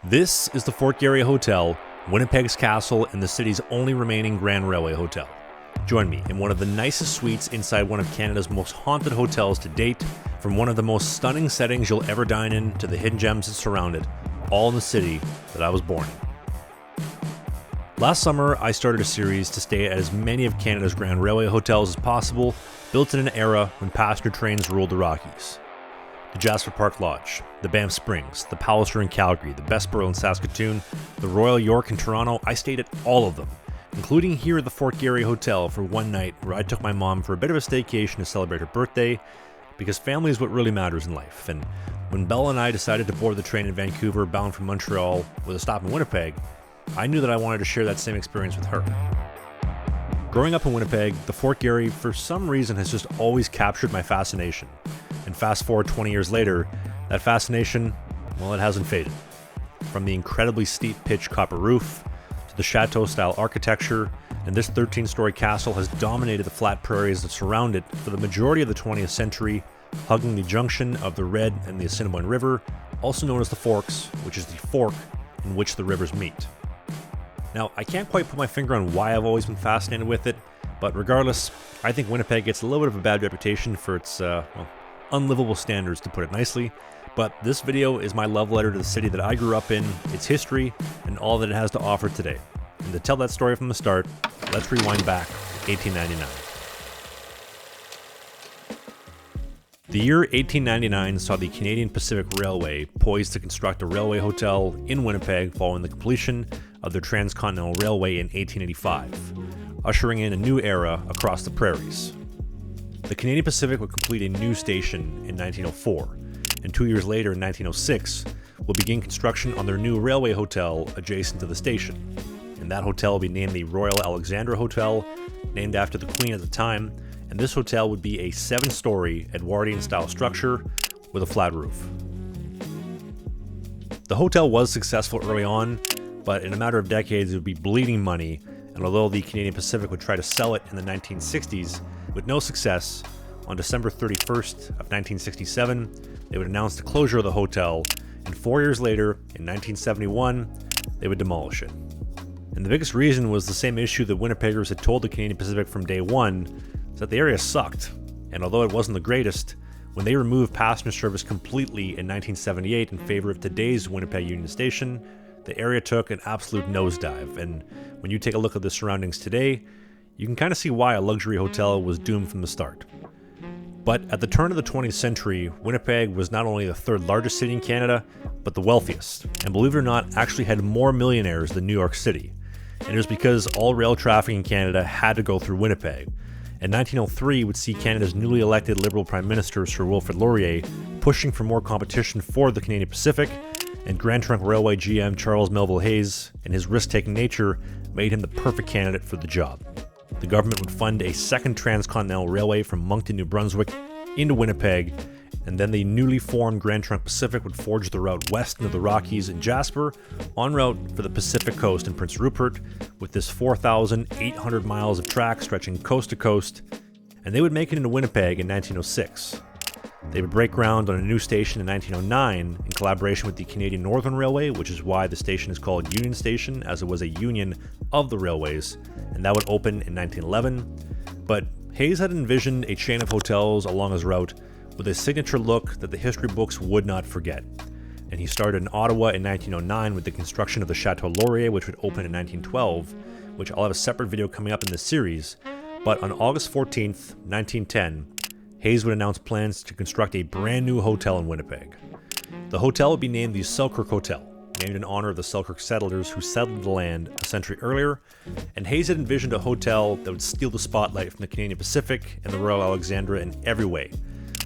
This is the Fort Garry Hotel, Winnipeg's castle and the city's only remaining Grand Railway hotel. Join me in one of the nicest suites inside one of Canada's most haunted hotels to date, from one of the most stunning settings you'll ever dine in to the hidden gems that surround it, all in the city that I was born in. Last summer, I started a series to stay at as many of Canada's Grand Railway hotels as possible, built in an era when passenger trains ruled the Rockies. The Jasper Park Lodge, the Banff Springs, the Palliser in Calgary, the Bessborough in Saskatoon, the Royal York in Toronto, I stayed at all of them, including here at the Fort Garry Hotel for one night where I took my mom for a bit of a staycation to celebrate her birthday, because family is what really matters in life. And when Belle and I decided to board the train in Vancouver bound from Montreal with a stop in Winnipeg, I knew that I wanted to share that same experience with her. Growing up in Winnipeg, the Fort Garry for some reason has just always captured my fascination. And fast forward 20 years later, that fascination, well, it hasn't faded. From the incredibly steep pitch copper roof to the chateau-style architecture, and this 13-story castle has dominated the flat prairies that surround it for the majority of the 20th century, hugging the junction of the Red and the Assiniboine River, also known as the Forks, which is the fork in which the rivers meet. Now, I can't quite put my finger on why I've always been fascinated with it, but regardless, I think Winnipeg gets a little bit of a bad reputation for its, unlivable standards, to put it nicely. But this video is my love letter to the city that I grew up in, its history, and all that it has to offer today. And to tell that story from the start, let's rewind back to 1899. The year 1899 saw the Canadian Pacific Railway poised to construct a railway hotel in Winnipeg following the completion of their Transcontinental Railway in 1885, ushering in a new era across the prairies. The Canadian Pacific would complete a new station in 1904, and 2 years later in 1906, will begin construction on their new railway hotel adjacent to the station. And that hotel will be named the Royal Alexandra Hotel, named after the Queen at the time, and this hotel would be a 7-story Edwardian-style structure with a flat roof. The hotel was successful early on, but in a matter of decades it would be bleeding money, and although the Canadian Pacific would try to sell it in the 1960s, with no success, on December 31st of 1967, they would announce the closure of the hotel, and 4 years later, in 1971, they would demolish it. And the biggest reason was the same issue that Winnipeggers had told the Canadian Pacific from day one, is that the area sucked, and although it wasn't the greatest, when they removed passenger service completely in 1978 in favor of today's Winnipeg Union Station, the area took an absolute nosedive, and when you take a look at the surroundings today, you can kind of see why a luxury hotel was doomed from the start. But at the turn of the 20th century, Winnipeg was not only the third largest city in Canada, but the wealthiest, and believe it or not, actually had more millionaires than New York City. And it was because all rail traffic in Canada had to go through Winnipeg. And 1903 would see Canada's newly elected Liberal Prime Minister Sir Wilfrid Laurier pushing for more competition for the Canadian Pacific, and Grand Trunk Railway GM Charles Melville Hayes and his risk-taking nature made him the perfect candidate for the job. The government would fund a second transcontinental railway from Moncton, New Brunswick into Winnipeg, and then the newly formed Grand Trunk Pacific would forge the route west into the Rockies and Jasper, en route for the Pacific Coast in Prince Rupert, with this 4,800 miles of track stretching coast to coast, and they would make it into Winnipeg in 1906. They would break ground on a new station in 1909 in collaboration with the Canadian Northern Railway, which is why the station is called Union Station, as it was a union of the railways, and that would open in 1911. But Hayes had envisioned a chain of hotels along his route with a signature look that the history books would not forget. And he started in Ottawa in 1909 with the construction of the Chateau Laurier, which would open in 1912, which I'll have a separate video coming up in this series. But on August 14th, 1910, Hayes would announce plans to construct a brand new hotel in Winnipeg. The hotel would be named the Selkirk Hotel, named in honor of the Selkirk settlers who settled the land a century earlier, and Hayes had envisioned a hotel that would steal the spotlight from the Canadian Pacific and the Royal Alexandra in every way,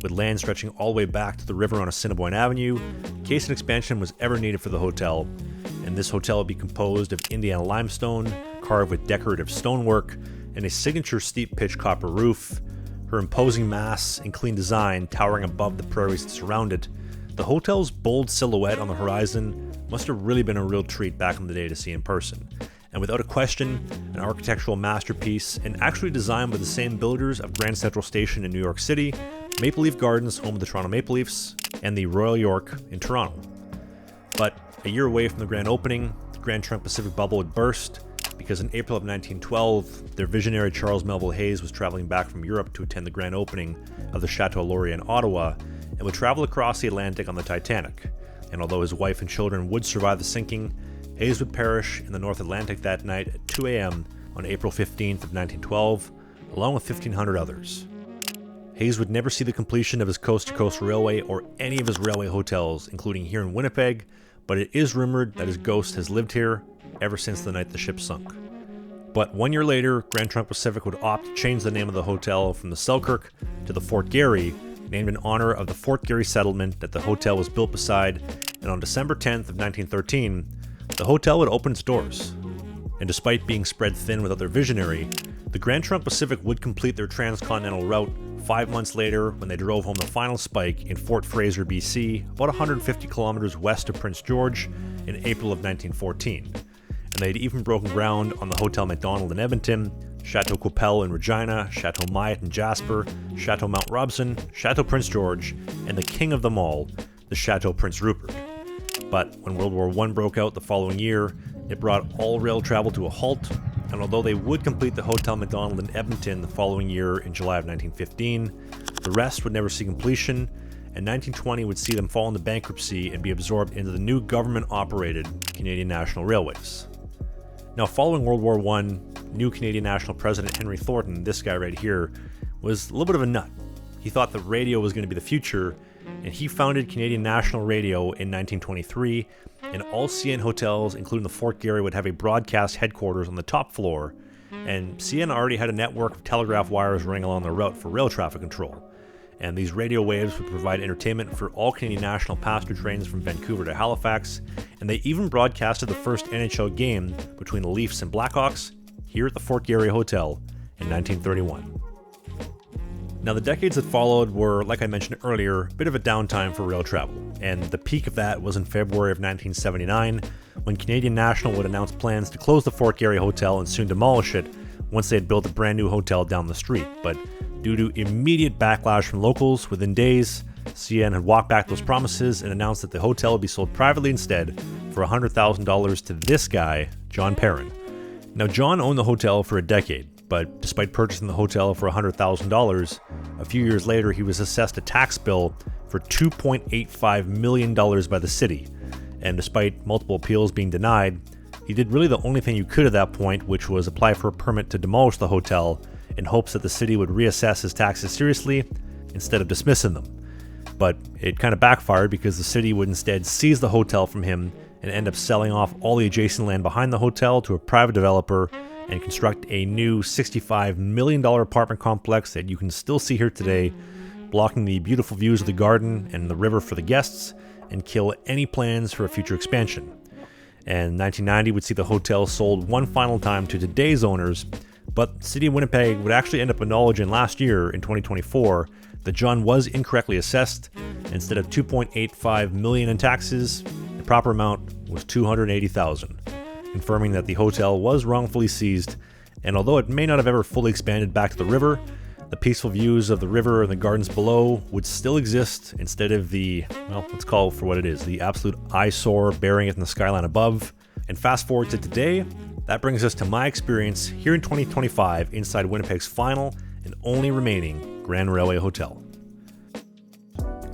with land stretching all the way back to the river on Assiniboine Avenue, in case an expansion was ever needed for the hotel. And this hotel would be composed of Indiana limestone, carved with decorative stonework, and a signature steep pitch copper roof. Her imposing mass and clean design towering above the prairies that surround it, the hotel's bold silhouette on the horizon must have really been a real treat back in the day to see in person. And without a question, an architectural masterpiece, and actually designed by the same builders of Grand Central Station in New York City, Maple Leaf Gardens, home of the Toronto Maple Leafs, and the Royal York in Toronto. But A year away from the grand opening, the Grand Trunk Pacific bubble would burst because in April of 1912, their visionary Charles Melville Hayes was traveling back from Europe to attend the grand opening of the Chateau Laurier in Ottawa and would travel across the Atlantic on the Titanic. And although his wife and children would survive the sinking, Hayes would perish in the North Atlantic that night at 2 a.m. on April 15th of 1912, along with 1,500 others. Hayes would never see the completion of his coast-to-coast railway or any of his railway hotels, including here in Winnipeg, but it is rumored that his ghost has lived here ever since the night the ship sunk. But 1 year later, Grand Trunk Pacific would opt to change the name of the hotel from the Selkirk to the Fort Garry, named in honor of the Fort Garry settlement that the hotel was built beside, and on December 10th of 1913, the hotel would open its doors. And despite being spread thin with other visionary, the Grand Trunk Pacific would complete their transcontinental route 5 months later when they drove home the final spike in Fort Fraser, BC, about 150 kilometers west of Prince George in April of 1914. And they'd even broken ground on the Hotel Macdonald in Edmonton, Chateau Coupel in Regina, Chateau Myatt in Jasper, Chateau Mount Robson, Chateau Prince George, and the king of them all, the Chateau Prince Rupert. But when World War I broke out the following year, it brought all rail travel to a halt, and although they would complete the Hotel Macdonald in Edmonton the following year in July of 1915, the rest would never see completion, and 1920 would see them fall into bankruptcy and be absorbed into the new government-operated Canadian National Railways. Now, following World War I, new Canadian National President Henry Thornton, this guy right here, was a little bit of a nut. He thought that radio was going to be the future, and he founded Canadian National Radio in 1923, and all CN hotels, including the Fort Garry, would have a broadcast headquarters on the top floor, and CN already had a network of telegraph wires running along their route for rail traffic control. And these radio waves would provide entertainment for all Canadian National passenger trains from Vancouver to Halifax, and they even broadcasted the first NHL game between the Leafs and Blackhawks here at the Fort Garry Hotel in 1931. Now, the decades that followed were, like I mentioned earlier, a bit of a downtime for rail travel, and the peak of that was in February of 1979, when Canadian National would announce plans to close the Fort Garry Hotel and soon demolish it once they had built a brand new hotel down the street. But due to immediate backlash from locals, within days, CN had walked back those promises and announced that the hotel would be sold privately instead for $100,000 to this guy, John Perrin. Now, John owned the hotel for a decade, but despite purchasing the hotel for $100,000, a few years later he was assessed a tax bill for $2.85 million by the city. And despite multiple appeals being denied, he did really the only thing you could at that point, which was apply for a permit to demolish the hotel in hopes that the city would reassess his taxes seriously instead of dismissing them. But it kind of backfired because the city would instead seize the hotel from him and end up selling off all the adjacent land behind the hotel to a private developer and construct a new $65 million apartment complex that you can still see here today, blocking the beautiful views of the garden and the river for the guests and kill any plans for a future expansion. And 1990 would see the hotel sold one final time to today's owners, but the city of Winnipeg would actually end up acknowledging last year in 2024 that John was incorrectly assessed. Instead of $2.85 million in taxes, the proper amount was $280,000, confirming that the hotel was wrongfully seized, and although it may not have ever fully expanded back to the river, the peaceful views of the river and the gardens below would still exist instead of the, well, let's call it for what it is, the absolute eyesore bearing it in the skyline above. And fast forward to today, that brings us to my experience here in 2025 inside Winnipeg's final and only remaining Grand Railway Hotel.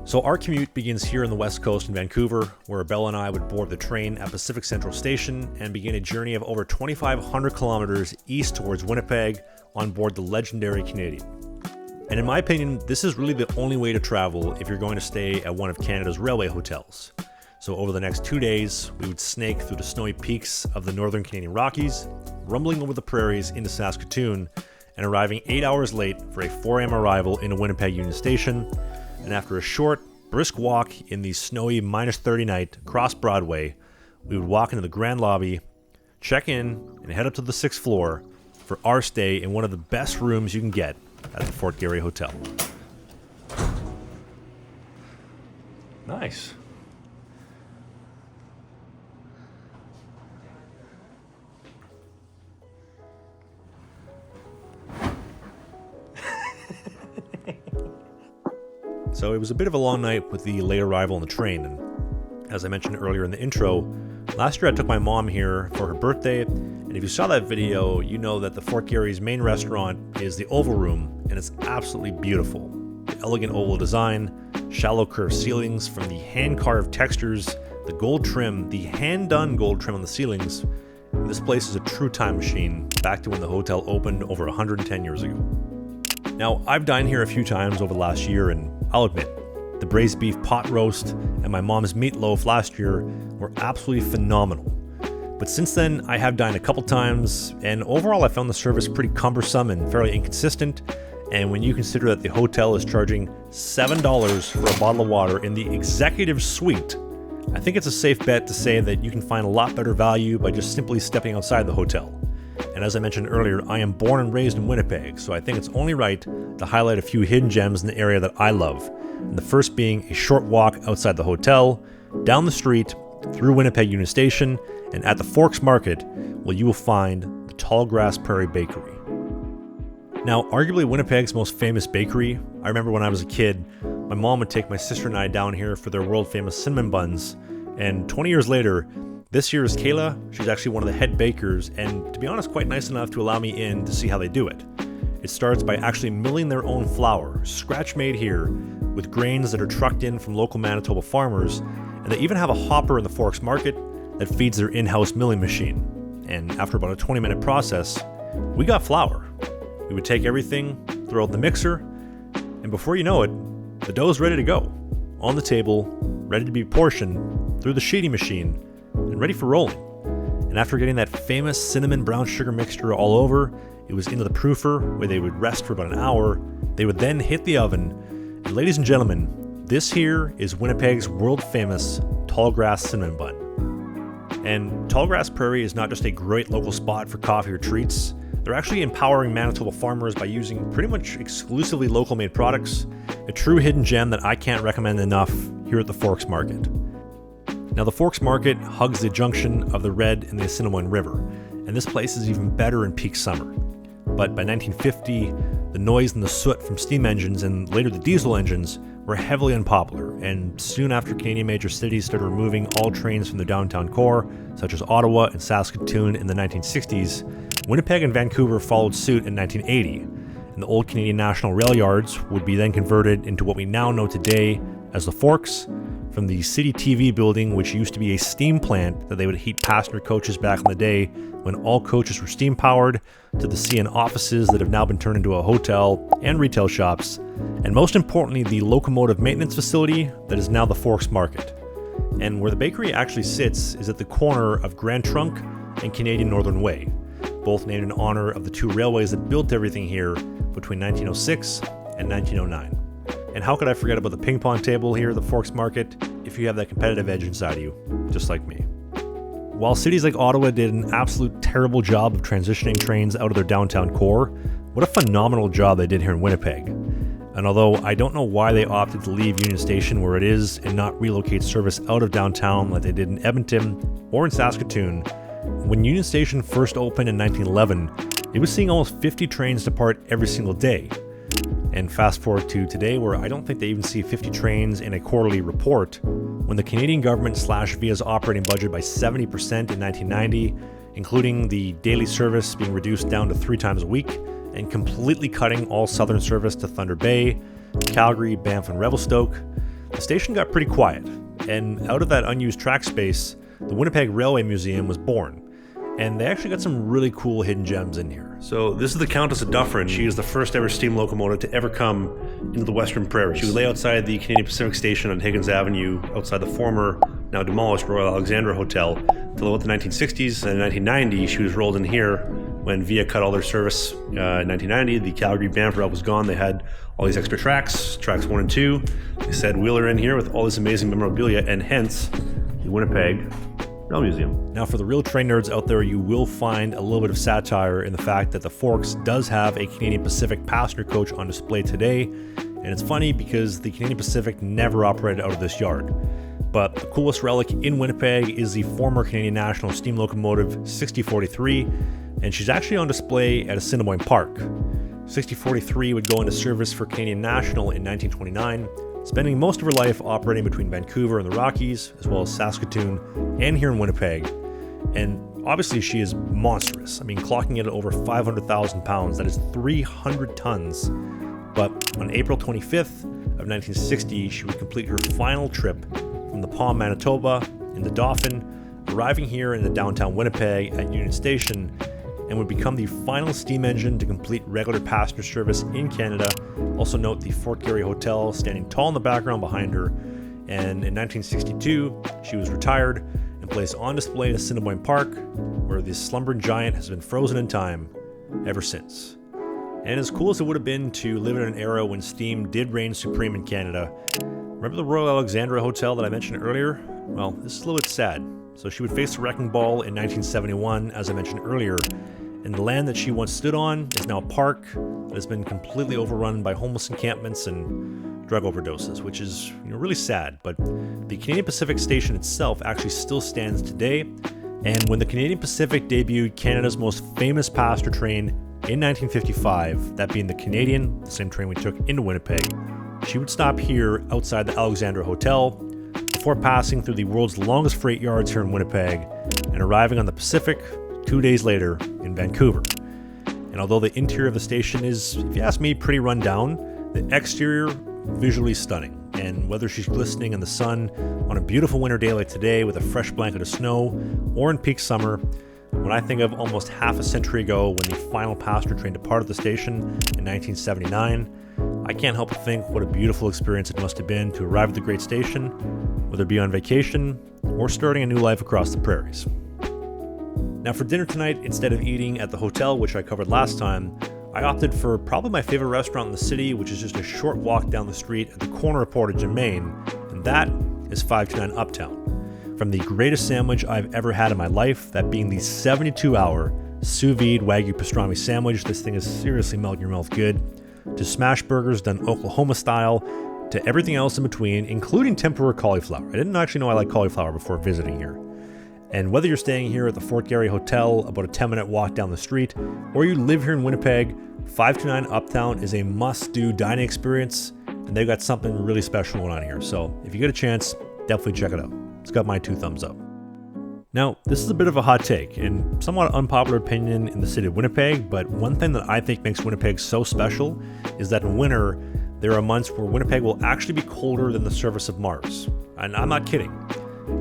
So our commute begins here on the West Coast in Vancouver, where Bella and I would board the train at Pacific Central Station and begin a journey of over 2,500 kilometers east towards Winnipeg on board the legendary Canadian. And in my opinion, this is really the only way to travel if you're going to stay at one of Canada's railway hotels. So over the next 2 days, we would snake through the snowy peaks of the northern Canadian Rockies, rumbling over the prairies into Saskatoon, and arriving 8 hours late for a 4 a.m. arrival into Winnipeg Union Station. And after a short, brisk walk in the snowy -30 night across Broadway, we would walk into the grand lobby, check in, and head up to the 6th floor for our stay in one of the best rooms you can get at the Fort Garry Hotel. Nice. So it was a bit of a long night with the late arrival on the train, and As I mentioned earlier in the intro, last year I took my mom here for her birthday, and if you saw that video, you know that the Fort Garry's main restaurant is the Oval Room, and it's absolutely beautiful. The elegant oval design, shallow curved ceilings from the hand-carved textures, the gold trim, the hand-done gold trim on the ceilings. This place is a true time machine, back to when the hotel opened over 110 years ago. Now, I've dined here a few times over the last year, and I'll admit, the braised beef pot roast and my mom's meatloaf last year were absolutely phenomenal. But since then, I have dined a couple times, and overall I found the service pretty cumbersome and fairly inconsistent. And when you consider that the hotel is charging $7 for a bottle of water in the executive suite, I think it's a safe bet to say that you can find a lot better value by just simply stepping outside the hotel. And as I mentioned earlier, I am born and raised in Winnipeg, so I think it's only right to highlight a few hidden gems in the area that I love. And the first being a short walk outside the hotel, down the street, through Winnipeg Union Station, and at the Forks Market, where you will find the Tallgrass Prairie Bakery. Now, arguably Winnipeg's most famous bakery, I remember when I was a kid, my mom would take my sister and I down here for their world-famous cinnamon buns, and 20 years later, this year's Kayla, she's actually one of the head bakers, and to be honest, quite nice enough to allow me in to see how they do it. It starts by actually milling their own flour, scratch-made here, with grains that are trucked in from local Manitoba farmers, and they even have a hopper in the Forks Market that feeds their in-house milling machine. And after about a 20-minute process, we got flour. We would take everything, throw it in the mixer, and before you know it, the dough's ready to go. On the table, ready to be portioned through the sheeting machine, and ready for rolling. And after getting that famous cinnamon brown sugar mixture all over, it was into the proofer where they would rest for about an hour. They would then hit the oven. And ladies and gentlemen, this here is Winnipeg's world-famous Tallgrass cinnamon bun. And Tallgrass Prairie is not just a great local spot for coffee or treats. They're actually empowering Manitoba farmers by using pretty much exclusively local-made products, a true hidden gem that I can't recommend enough here at the Forks Market. Now, the Forks Market hugs the junction of the Red and the Assiniboine River, and this place is even better in peak summer. But by 1950, the noise and the soot from steam engines and later the diesel engines were heavily unpopular, and soon after Canadian major cities started removing all trains from their downtown core, such as Ottawa and Saskatoon in the 1960s, Winnipeg and Vancouver followed suit in 1980, and the old Canadian National Rail Yards would be then converted into what we now know today as the Forks, from the City TV building, which used to be a steam plant that they would heat passenger coaches back in the day when all coaches were steam powered, to the CN offices that have now been turned into a hotel and retail shops, and most importantly, the locomotive maintenance facility that is now the Forks Market. And where the bakery actually sits is at the corner of Grand Trunk and Canadian Northern Way, both named in honor of the two railways that built everything here between 1906 and 1909. And how could I forget about the ping pong table here at the Forks Market if you have that competitive edge inside of you, just like me. While cities like Ottawa did an absolute terrible job of transitioning trains out of their downtown core, what a phenomenal job they did here in Winnipeg. And although I don't know why they opted to leave Union Station where it is and not relocate service out of downtown like they did in Edmonton or in Saskatoon, when Union Station first opened in 1911, it was seeing almost 50 trains depart every single day. And fast forward to today, where I don't think they even see 50 trains in a quarterly report, when the Canadian government slashed VIA's operating budget by 70% in 1990, including the daily service being reduced down to 3 times a week, and completely cutting all southern service to Thunder Bay, Calgary, Banff, and Revelstoke, the station got pretty quiet. And out of that unused track space, the Winnipeg Railway Museum was born. And they actually got some really cool hidden gems in here. So this is the Countess of Dufferin. She is the first ever steam locomotive to ever come into the Western Prairies. She would lay outside the Canadian Pacific Station on Higgins Avenue, outside the former, now demolished, Royal Alexandra Hotel, till about the 1960s. And in 1990, she was rolled in here when VIA cut all their service. In 1990, the Calgary-Banff route was gone. They had all these extra tracks 1 and 2. They said, wheel her in here with all this amazing memorabilia, and hence the Winnipeg Rail Museum. Now, for the real train nerds out there, you will find a little bit of satire in the fact that the Forks does have a Canadian Pacific passenger coach on display today, and it's funny because the Canadian Pacific never operated out of this yard. But the coolest relic in Winnipeg is the former Canadian National Steam Locomotive 6043, and she's actually on display at Assiniboine Park. 6043 would go into service for Canadian National in 1929, spending most of her life operating between Vancouver and the Rockies, as well as Saskatoon and here in Winnipeg. And obviously she is monstrous. I mean, clocking in at over 500,000 pounds, that is 300 tons. But on April 25th of 1960, she would complete her final trip from the Palm, Manitoba in the Dauphin, arriving here in the downtown Winnipeg at Union Station, and would become the final steam engine to complete regular passenger service in Canada. Also note the Fort Garry Hotel standing tall in the background behind her. And in 1962, she was retired and placed on display in Assiniboine Park, where the slumbering giant has been frozen in time ever since. And as cool as it would have been to live in an era when steam did reign supreme in Canada, remember the Royal Alexandra Hotel that I mentioned earlier? Well, this is a little bit sad. So she would face the wrecking ball in 1971, as I mentioned earlier, and the land that she once stood on is now a park that has been completely overrun by homeless encampments and drug overdoses, which is really sad. But the Canadian Pacific Station itself actually still stands today, and when the Canadian Pacific debuted Canada's most famous passenger train in 1955, that being the Canadian, the same train we took into Winnipeg, she would stop here outside the Alexandra Hotel before passing through the world's longest freight yards here in Winnipeg and arriving on the Pacific 2 days later in Vancouver. And although the interior of the station is, if you ask me, pretty run down, the exterior visually stunning. And whether she's glistening in the sun on a beautiful winter day like today with a fresh blanket of snow, or in peak summer, when I think of almost half a century ago when the final passenger train departed the station in 1979, I can't help but think what a beautiful experience it must have been to arrive at the great station, whether it be on vacation or starting a new life across the prairies. Now for dinner tonight, instead of eating at the hotel, which I covered last time, I opted for probably my favorite restaurant in the city, which is just a short walk down the street at the corner of Portage and Main, and that is 529 Uptown. From the greatest sandwich I've ever had in my life, that being the 72-hour sous vide Wagyu pastrami sandwich, this thing is seriously melting your mouth good, to smash burgers done Oklahoma style, to everything else in between, including tempura cauliflower. I didn't actually know I liked cauliflower before visiting here. And whether you're staying here at the Fort Garry Hotel, about a 10-minute walk down the street, or you live here in Winnipeg, 529 Uptown is a must-do dining experience, and they've got something really special going on here. So if you get a chance, definitely check it out. It's got my 2 thumbs up. Now, this is a bit of a hot take and somewhat unpopular opinion in the city of Winnipeg, but one thing that I think makes Winnipeg so special is that in winter, there are months where Winnipeg will actually be colder than the surface of Mars. And I'm not kidding.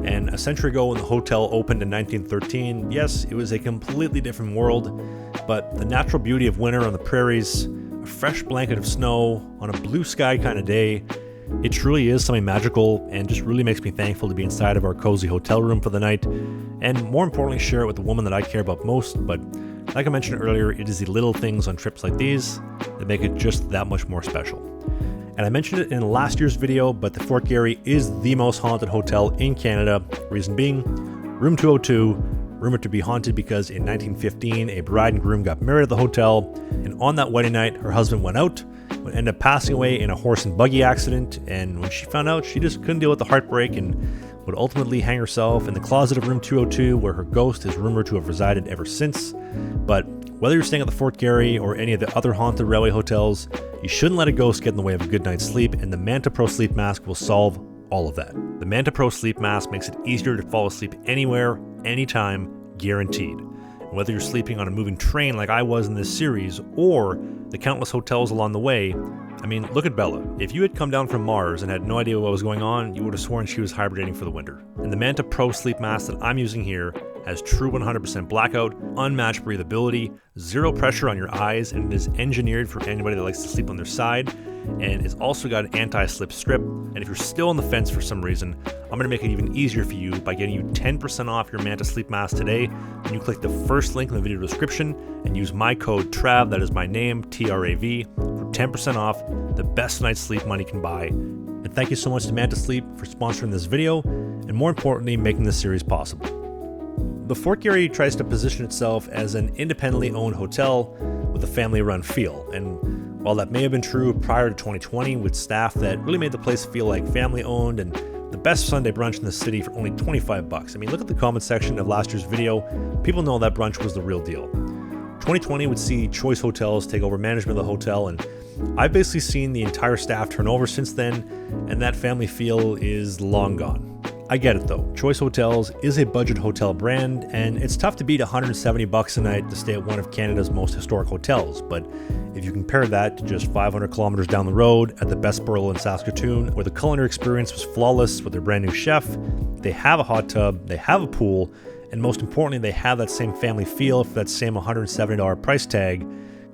And a century ago when the hotel opened in 1913, yes, it was a completely different world, but the natural beauty of winter on the prairies, a fresh blanket of snow on a blue sky kind of day, it truly is something magical and just really makes me thankful to be inside of our cozy hotel room for the night, and more importantly, share it with the woman that I care about most. But like I mentioned earlier, it is the little things on trips like these that make it just that much more special. And I mentioned it in last year's video, but the Fort Garry is the most haunted hotel in Canada. Reason being, room 202, rumored to be haunted because in 1915, a bride and groom got married at the hotel, and on that wedding night, her husband went out, would end up passing away in a horse and buggy accident, and when she found out, she just couldn't deal with the heartbreak and would ultimately hang herself in the closet of room 202, where her ghost is rumored to have resided ever since. But whether you're staying at the Fort Garry or any of the other haunted railway hotels, you shouldn't let a ghost get in the way of a good night's sleep, and the Manta Pro Sleep Mask will solve all of that. The Manta Pro Sleep Mask makes it easier to fall asleep anywhere, anytime, guaranteed. And whether you're sleeping on a moving train like I was in this series, or the countless hotels along the way, I mean, look at Bella. If you had come down from Mars and had no idea what was going on, you would have sworn she was hibernating for the winter. And the Manta Pro Sleep Mask that I'm using here has true 100% blackout, unmatched breathability, zero pressure on your eyes, and it is engineered for anybody that likes to sleep on their side. And it's also got an anti-slip strip. And if you're still on the fence for some reason, I'm going to make it even easier for you by getting you 10% off your Manta Sleep Mask today when you click the first link in the video description and use my code TRAV, that is my name, TRAV, for 10% off, the best night's sleep money can buy. And thank you so much to Manta Sleep for sponsoring this video, and more importantly, making this series possible. The Fort Garry tries to position itself as an independently owned hotel with a family-run feel, and while that may have been true prior to 2020 with staff that really made the place feel like family-owned and the best Sunday brunch in the city for only $25. I mean, look at the comment section of last year's video. People know that brunch was the real deal. 2020 would see Choice Hotels take over management of the hotel, and I've basically seen the entire staff turn over since then, and that family feel is long gone. I get it though, Choice Hotels is a budget hotel brand, and it's tough to beat $170 a night to stay at one of Canada's most historic hotels, but if you compare that to just 500 kilometers down the road at the Best Burl in Saskatoon, where the culinary experience was flawless with their brand new chef, they have a hot tub, they have a pool, and most importantly, they have that same family feel for that same $170 price tag.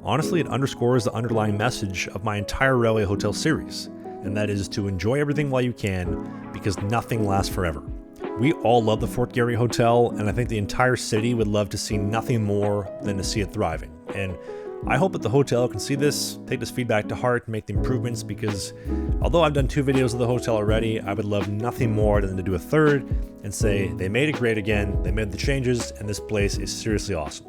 Honestly, it underscores the underlying message of my entire Railway Hotel series, and that is to enjoy everything while you can, because nothing lasts forever. We all love the Fort Garry Hotel, and I think the entire city would love to see nothing more than to see it thriving. And I hope that the hotel can see this, take this feedback to heart, and make the improvements, because although I've done 2 videos of the hotel already, I would love nothing more than to do a third and say they made it great again, they made the changes, and this place is seriously awesome.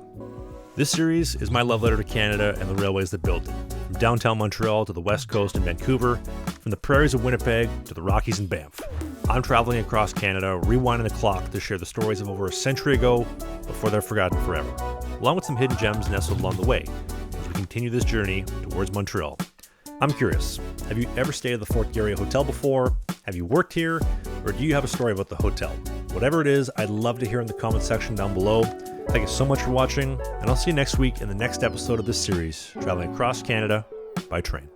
This series is my love letter to Canada and the railways that built it. From downtown Montreal to the west coast in Vancouver, from the prairies of Winnipeg to the Rockies in Banff. I'm traveling across Canada, rewinding the clock to share the stories of over a century ago before they're forgotten forever, along with some hidden gems nestled along the way as we continue this journey towards Montreal. I'm curious, have you ever stayed at the Fort Garry Hotel before? Have you worked here? Or do you have a story about the hotel? Whatever it is, I'd love to hear in the comment section down below. Thank you so much for watching, and I'll see you next week in the next episode of this series, traveling across Canada by train.